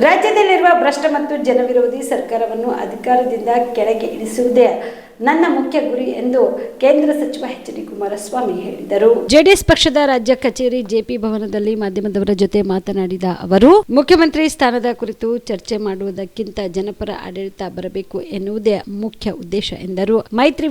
ರಾಜ್ಯದಲ್ಲಿರುವ ಭ್ರಷ್ಟ ಮತ್ತು ಜನವಿರೋಧಿ ಸರ್ಕಾರವನ್ನು ಅಧಿಕಾರದಿಂದ ಕೆಳಗೆ ಇಳಿಸುವುದೇ ನನ್ನ ಮುಖ್ಯ ಗುರಿ ಎಂದು ಕೇಂದ್ರ ಸಚಿವ ಎಚ್ ಡಿ ಕುಮಾರಸ್ವಾಮಿ ಹೇಳಿದರು. ಜೆಡಿಎಸ್ ಪಕ್ಷದ ರಾಜ್ಯ ಕಚೇರಿ ಜೆಪಿ ಭವನದಲ್ಲಿ ಮಾಧ್ಯಮದವರ ಜೊತೆ ಮಾತನಾಡಿದ ಅವರು, ಮುಖ್ಯಮಂತ್ರಿ ಸ್ಥಾನದ ಕುರಿತು ಚರ್ಚೆ ಮಾಡುವುದಕ್ಕಿಂತ ಜನಪರ ಆಡಳಿತ ಬರಬೇಕು ಎನ್ನುವುದೇ ಮುಖ್ಯ ಉದ್ದೇಶ ಎಂದರು. ಮೈತ್ರಿ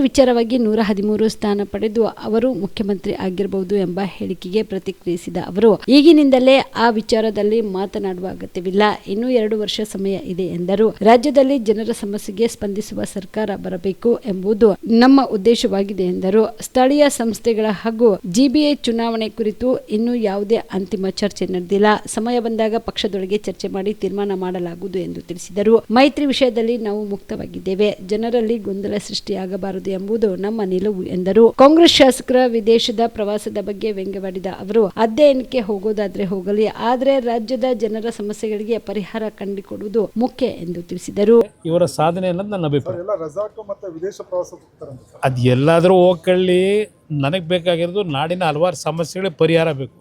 ವಿಚಾರವಾಗಿ 113 ಸ್ಥಾನ ಪಡೆದು ಅವರು ಮುಖ್ಯಮಂತ್ರಿ ಆಗಿರಬಹುದು ಎಂಬ ಹೇಳಿಕೆಗೆ ಪ್ರತಿಕ್ರಿಯಿಸಿದ ಅವರು, ಈಗಿನಿಂದಲೇ ಆ ವಿಚಾರದಲ್ಲಿ ಮಾತನಾಡುವ ಅಗತ್ಯವಿಲ್ಲ, ಇನ್ನೂ 2 ವರ್ಷ ಸಮಯ ಇದೆ ಎಂದರು. ರಾಜ್ಯದಲ್ಲಿ ಜನರ ಸಮಸ್ಯೆಗೆ ಸ್ಪಂದಿಸುವ ಸರ್ಕಾರ ಬರಬೇಕು ಎಂಬುದು ನಮ್ಮ ಉದ್ದೇಶವಾಗಿದೆ ಎಂದರು. ಸ್ಥಳೀಯ ಸಂಸ್ಥೆಗಳ ಹಾಗೂ ಜಿಬಿಎ ಚುನಾವಣೆ ಕುರಿತು ಇನ್ನೂ ಯಾವುದೇ ಅಂತಿಮ ಚರ್ಚೆ ನಡೆದಿಲ್ಲ. ಸಮಯ ಬಂದಾಗ ಪಕ್ಷದೊಳಗೆ ಚರ್ಚೆ ಮಾಡಿ ತೀರ್ಮಾನ ಮಾಡಲಾಗುವುದು ಎಂದು ತಿಳಿಸಿದರು. ಮೈತ್ರಿ ವಿಷಯದಲ್ಲಿ ನಾವು ಮುಕ್ತವಾಗಿದ್ದೇವೆ, ಜನರಲ್ಲಿ ಗೊಂದಲ ಸೃಷ್ಟಿಯಾಗಬಾರದು ಎಂಬುದು ನಮ್ಮ ನಿಲುವು ಎಂದರು. ಕಾಂಗ್ರೆಸ್ ಶಾಸಕರ ವಿದೇಶದ ಪ್ರವಾಸದ ಬಗ್ಗೆ ವ್ಯಂಗ್ಯವಾಡಿದ ಅವರು, ಅಧ್ಯಯನಕ್ಕೆ ಹೋಗೋದಾದ್ರೆ ಹೋಗಲಿ, ಆದರೆ ರಾಜ್ಯದ ಜನರ ಸಮಸ್ಯೆಗಳಿಗೆ ಪರಿಹಾರ ಕಂಡುಕೊಡುವುದು ಮುಖ್ಯ ಎಂದು ತಿಳಿಸಿದರು. ಇವರ ಸಾಧನೆ ಅನ್ನೋದು ನನ್ನ ಅಭಿಪ್ರಾಯ. ಅದು ಎಲ್ಲಾದರೂ ಹೋಗ್ಕೊಳ್ಳಿ, ನನಗೆ ಬೇಕಾಗಿರೋದು ನಾಡಿನ ಹಲವಾರು ಸಮಸ್ಯೆಗಳಿಗೆ ಪರಿಹಾರ ಬೇಕು,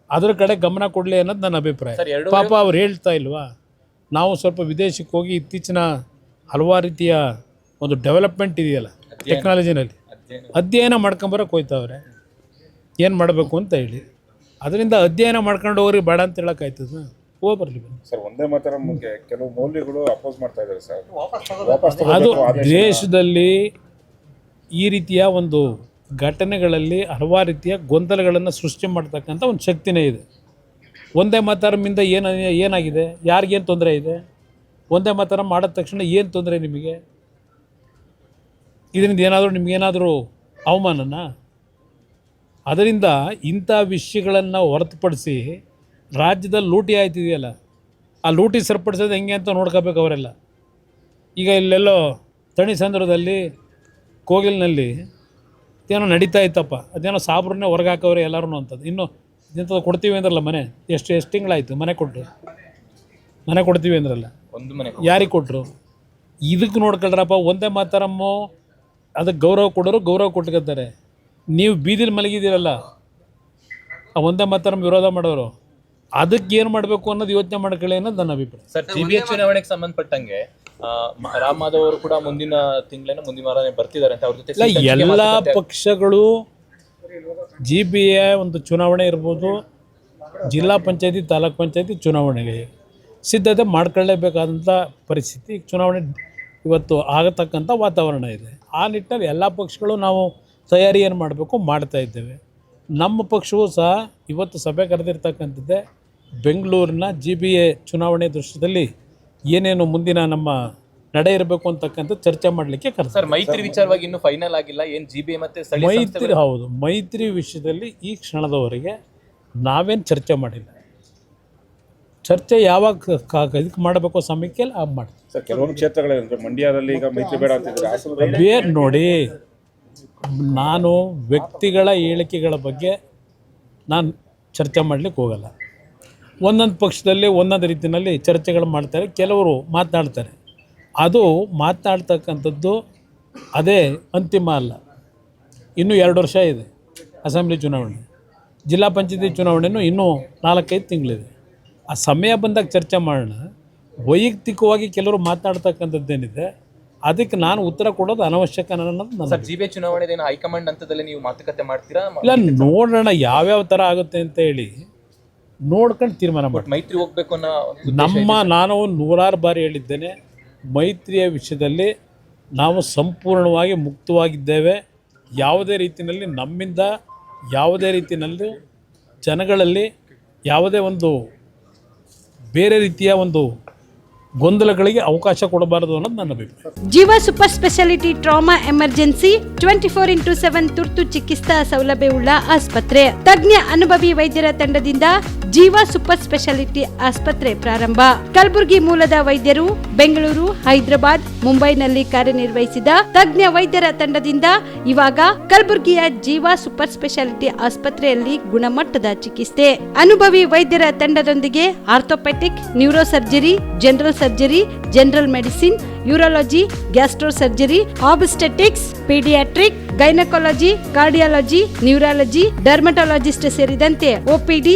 ಅದ್ರ ಕಡೆ ಗಮನ ಕೊಡಲಿ ಅನ್ನೋದು ನನ್ನ ಅಭಿಪ್ರಾಯ. ಪಾಪ ಅವ್ರು ಹೇಳ್ತಾ ಇಲ್ವಾ, ನಾವು ಸ್ವಲ್ಪ ವಿದೇಶಕ್ಕೆ ಹೋಗಿ ಇತ್ತೀಚಿನ ಹಲವಾರು ರೀತಿಯ ಒಂದು ಡೆವಲಪ್ಮೆಂಟ್ ಇದೆಯಲ್ಲ ಟೆಕ್ನಾಲಜಿನಲ್ಲಿ ಅಧ್ಯಯನ ಮಾಡ್ಕೊಂಬರಕ್ಕೆ ಹೋಯ್ತವ್ರೆ, ಏನು ಮಾಡಬೇಕು ಅಂತ ಹೇಳಿ. ಅದರಿಂದ ಅಧ್ಯಯನ ಮಾಡ್ಕೊಂಡು ಹೋಗ್ರಿ ಬೇಡ ಅಂತ ಹೇಳೋಕ್ಕಾಯ್ತದ? ಹೋಗ್ಬರ್ಲಿ ಸರ್. ಒಂದೇ ಮಾತರಂ ಕೆಲವು ಮೌಲ್ಯಗಳು ಅಪೋಸ್ ಮಾಡ್ತಾ ಇದ್ದಾರೆ ಸರ್. ಅದು ದೇಶದಲ್ಲಿ ಈ ರೀತಿಯ ಒಂದು ಘಟನೆಗಳಲ್ಲಿ ಹಲವಾರು ರೀತಿಯ ಗೊಂದಲಗಳನ್ನು ಸೃಷ್ಟಿ ಮಾಡ್ತಕ್ಕಂಥ ಒಂದು ಶಕ್ತಿನೇ ಇದೆ. ಒಂದೇ ಮಾತರಮಿಂದ ಏನಾಗಿದೆ, ಯಾರಿಗೇನು ತೊಂದರೆ ಇದೆ? ಒಂದೇ ಮಾತರಂ ಮಾಡಿದ ತಕ್ಷಣ ಏನು ತೊಂದರೆ ನಿಮಗೆ? ಇದರಿಂದ ನಿಮಗೇನಾದರೂ ಅವಮಾನನಾ? ಅದರಿಂದ ಇಂಥ ವಿಷಯಗಳನ್ನು ಹೊರತುಪಡಿಸಿ ರಾಜ್ಯದಲ್ಲಿ ಲೂಟಿ ಆಯ್ತಿದೆಯಲ್ಲ, ಆ ಲೂಟಿ ಸರಿಪಡಿಸೋದು ಹೆಂಗೆ ಅಂತ ನೋಡ್ಕೋಬೇಕು ಅವರೆಲ್ಲ. ಈಗ ಇಲ್ಲೆಲ್ಲೋ ತಣಿಸಂದ್ರದಲ್ಲಿ ಕೋಗಿಲಿನಲ್ಲಿ ಏನೋ ನಡೀತಾ ಇತ್ತಪ್ಪ, ಅದೇನೋ ಸಾಬ್ರನ್ನೇ ಹೊರಗೆ ಹಾಕವ್ರೆ ಎಲ್ಲರೂ ಅಂತದ್ದು. ಇನ್ನು ಇಂಥದ್ದು ಕೊಡ್ತೀವಿ ಅಂದ್ರಲ್ಲ, ಮನೆ ಎಷ್ಟು ತಿಂಗಳಾಯಿತು ಮನೆ ಕೊಡ್ತೀವಿ ಅಂದ್ರಲ್ಲ, ಯಾರಿಗೆ ಕೊಟ್ಟರು? ಇದಕ್ಕೆ ನೋಡ್ಕೊಳ್ರಪ್ಪ. ಒಂದೇ ಮಾತರಮ್ಮು ಅದಕ್ಕೆ ಗೌರವ ಕೊಟ್ಕೊತಾರೆ. ನೀವು ಬೀದಿಲಿ ಮಲಗಿದ್ದೀರಲ್ಲ, ಆ ಒಂದೇ ಮಾತರಂ ವಿರೋಧ ಮಾಡೋರು, ಅದಕ್ಕೆ ಏನು ಮಾಡಬೇಕು ಅನ್ನೋದು ಯೋಚನೆ ಮಾಡ್ಕೊಳ್ಳಿ ಅನ್ನೋದು ನನ್ನ ಅಭಿಪ್ರಾಯ. ಸರ್, ಜಿಬಿಎ ಚುನಾವಣೆಗೆ ಸಂಬಂಧಪಟ್ಟಂಗೆ ರಾಮ್ ಮಾಧವ್ ಅವರು ಕೂಡ ಮುಂದಿನ ವಾರ ಬರ್ತಿದ್ದಾರೆ ಅಂತ ಅವ್ರ ಜೊತೆ ಎಲ್ಲ ಪಕ್ಷಗಳು ಜಿಬಿಎ ಒಂದು ಚುನಾವಣೆ ಇರ್ಬೋದು, ಜಿಲ್ಲಾ ಪಂಚಾಯತಿ ತಾಲೂಕ್ ಪಂಚಾಯತಿ ಚುನಾವಣೆಗೆ ಸಿದ್ಧತೆ ಮಾಡ್ಕೊಳ್ಳೇಬೇಕಾದಂಥ ಪರಿಸ್ಥಿತಿ, ಚುನಾವಣೆ ಇವತ್ತು ಆಗತಕ್ಕಂಥ ವಾತಾವರಣ ಇದೆ. ಆ ನಿಟ್ಟಿನಲ್ಲಿ ಎಲ್ಲ ಪಕ್ಷಗಳು ನಾವು ತಯಾರಿ ಏನು ಮಾಡಬೇಕು ಮಾಡ್ತಾ ಇದ್ದೇವೆ. ನಮ್ಮ ಪಕ್ಷವೂ ಸಹ ಇವತ್ತು ಸಭೆ ಕರೆದಿರ್ತಕ್ಕಂಥದ್ದೇ ಬೆಂಗಳೂರಿನ ಜಿಬಿಎ ಚುನಾವಣೆ ದೃಶ್ಯದಲ್ಲಿ ಏನೇನು ಮುಂದಿನ ನಮ್ಮ ನಡೆ ಇರಬೇಕು ಅಂತಕ್ಕಂಥ ಚರ್ಚೆ ಮಾಡಲಿಕ್ಕೆ ಸರ್, ಮೈತ್ರಿ ವಿಚಾರವಾಗಿ ಇನ್ನೂ ಫೈನಲ್ ಆಗಿಲ್ಲ. ಏನು ಜಿಬಿಎ ಮತ್ತೆ ಮೈತ್ರಿ? ಹೌದು, ಮೈತ್ರಿ ವಿಷಯದಲ್ಲಿ ಈ ಕ್ಷಣದವರೆಗೆ ನಾವೇನು ಚರ್ಚೆ ಮಾಡಿಲ್ಲ. ಚರ್ಚೆ ಯಾವಾಗ ಇದಕ್ಕೆ ಮಾಡಬೇಕು ಸಮಯಕ್ಕೆ ಆಗ ಮಾಡ್ತೀವಿ. ಸರ್, ಕೆಲವೊಂದು ಕ್ಷೇತ್ರಗಳಲ್ಲಿ ಮಂಡ್ಯದಲ್ಲಿ ಈಗ ಮೈತ್ರಿ ಬೇಡ ಅಂತಿದ್ದಾರೆ. ನೋಡಿ, ನಾನು ವ್ಯಕ್ತಿಗಳ ಹೇಳಿಕೆಗಳ ಬಗ್ಗೆ ನಾನು ಚರ್ಚೆ ಮಾಡಲಿಕ್ಕೆ ಹೋಗಲ್ಲ. ಒಂದೊಂದು ಪಕ್ಷದಲ್ಲಿ ಒಂದೊಂದು ರೀತಿಯಲ್ಲಿ ಚರ್ಚೆಗಳು ಮಾಡ್ತಾರೆ, ಕೆಲವರು ಮಾತನಾಡ್ತಾರೆ. ಅದು ಮಾತನಾಡ್ತಕ್ಕಂಥದ್ದು ಅದೇ ಅಂತಿಮ ಅಲ್ಲ. ಇನ್ನೂ 2 ವರ್ಷ ಇದೆ ಅಸೆಂಬ್ಲಿ ಚುನಾವಣೆ, ಜಿಲ್ಲಾ ಪಂಚಾಯತಿ ಚುನಾವಣೆಯೂ ಇನ್ನೂ 4-5 ತಿಂಗಳಿದೆ. ಆ ಸಮಯ ಬಂದಾಗ ಚರ್ಚೆ ಮಾಡೋಣ. ವೈಯಕ್ತಿಕವಾಗಿ ಕೆಲವರು ಮಾತನಾಡ್ತಕ್ಕಂಥದ್ದೇನಿದೆ ಅದಕ್ಕೆ ನಾನು ಉತ್ತರ ಕೊಡೋದು ಅನವಶ್ಯಕ ಅನ್ನೋದು. ಸರ್, ಜಿಬಿಎ ಚುನಾವಣೆ ಹೈಕಮಾಂಡ್ ಹಂತದಲ್ಲಿ ನೀವು ಮಾತುಕತೆ ಮಾಡ್ತೀರಾ? ಇಲ್ಲ, ನೋಡೋಣ ಯಾವ್ಯಾವ ಥರ ಆಗುತ್ತೆ ಅಂತ ಹೇಳಿ ನೋಡ್ಕೊಂಡು ತೀರ್ಮಾನ ಮಾಡಿ. ಮೈತ್ರಿ ಹೋಗ್ಬೇಕು ಅನ್ನೋ ನಾನು 100 ಬಾರಿ ಹೇಳಿದ್ದೇನೆ, ಮೈತ್ರಿಯ ವಿಷಯದಲ್ಲಿ ನಾವು ಸಂಪೂರ್ಣವಾಗಿ ಮುಕ್ತವಾಗಿದ್ದೇವೆ. ಯಾವುದೇ ರೀತಿಯಲ್ಲಿ ನಮ್ಮಿಂದ ಯಾವುದೇ ರೀತಿಯಲ್ಲಿ ಜನಗಳಲ್ಲಿ ಯಾವುದೇ ಒಂದು ಬೇರೆ ರೀತಿಯ ಒಂದು ಗೊಂದಲಗಳಿಗೆ ಅವಕಾಶ ಕೊಡಬಾರದು ಅನ್ನೋದು ನನ್ನ ಅಭಿಪ್ರಾಯ. ಜೀವ super speciality trauma emergency 24x7 ತುರ್ತು ಚಿಕಿತ್ಸಾ ಸೌಲಭ್ಯವುಳ್ಳ ಆಸ್ಪತ್ರೆ. ತಜ್ಞ ಅನುಭವಿ ವೈದ್ಯರ ತಂಡದಿಂದ ಜೀವ ಸೂಪರ್ ಸ್ಪೆಷಾಲಿಟಿ ಆಸ್ಪತ್ರೆ ಪ್ರಾರಂಭ. ಕಲಬುರಗಿ ಮೂಲದ ವೈದ್ಯರು ಬೆಂಗಳೂರು, ಹೈದರಾಬಾದ್, ಮುಂಬೈನಲ್ಲಿ ಕಾರ್ಯನಿರ್ವಹಿಸಿದ ತಜ್ಞ ವೈದ್ಯರ ತಂಡದಿಂದ ಇವಾಗ ಕಲಬುರಗಿಯ ಜೀವ ಸೂಪರ್ ಸ್ಪೆಷಾಲಿಟಿ ಆಸ್ಪತ್ರೆಯಲ್ಲಿ ಗುಣಮಟ್ಟದ ಚಿಕಿತ್ಸೆ. ಅನುಭವಿ ವೈದ್ಯರ ತಂಡದೊಂದಿಗೆ orthopaedic, neuro surgery, general surgery, general medicine, urology, gastro surgery, obstetrics, paediatric, gynaecology, cardiology, neurology, dermatologist ಸೇರಿದಂತೆ OPD,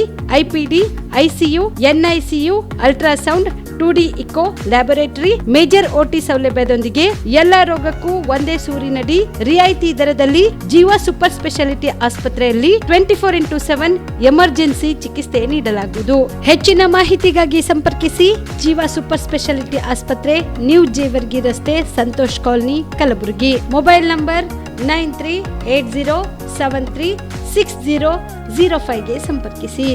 IPD, ICU, NICU, ultrasound, 2D echo, laboratory, major OT ಸೌಲಭ್ಯದೊಂದಿಗೆ ಎಲ್ಲ ರೋಗಕ್ಕೂ ಒಂದೇ ಸೂರಿನಡಿ ರಿಯಾಯಿತಿ ದರದಲ್ಲಿ ಜೀವ ಸೂಪರ್ ಸ್ಪೆಷಾಲಿಟಿ ಆಸ್ಪತ್ರೆಯಲ್ಲಿ 24x7 ಎಮರ್ಜೆನ್ಸಿ ಚಿಕಿತ್ಸೆ ನೀಡಲಾಗುವುದು. ಹೆಚ್ಚಿನ ಮಾಹಿತಿಗಾಗಿ ಸಂಪರ್ಕಿಸಿ ಜೀವ ಸೂಪರ್ ಸ್ಪೆಷಾಲಿಟಿ ಆಸ್ಪತ್ರೆ, ನ್ಯೂ ಜೇವರ್ಗಿ ರಸ್ತೆ, Santosh colony, Kalaburagi. Mobile number 9380736005ಗೆ ಸಂಪರ್ಕಿಸಿ.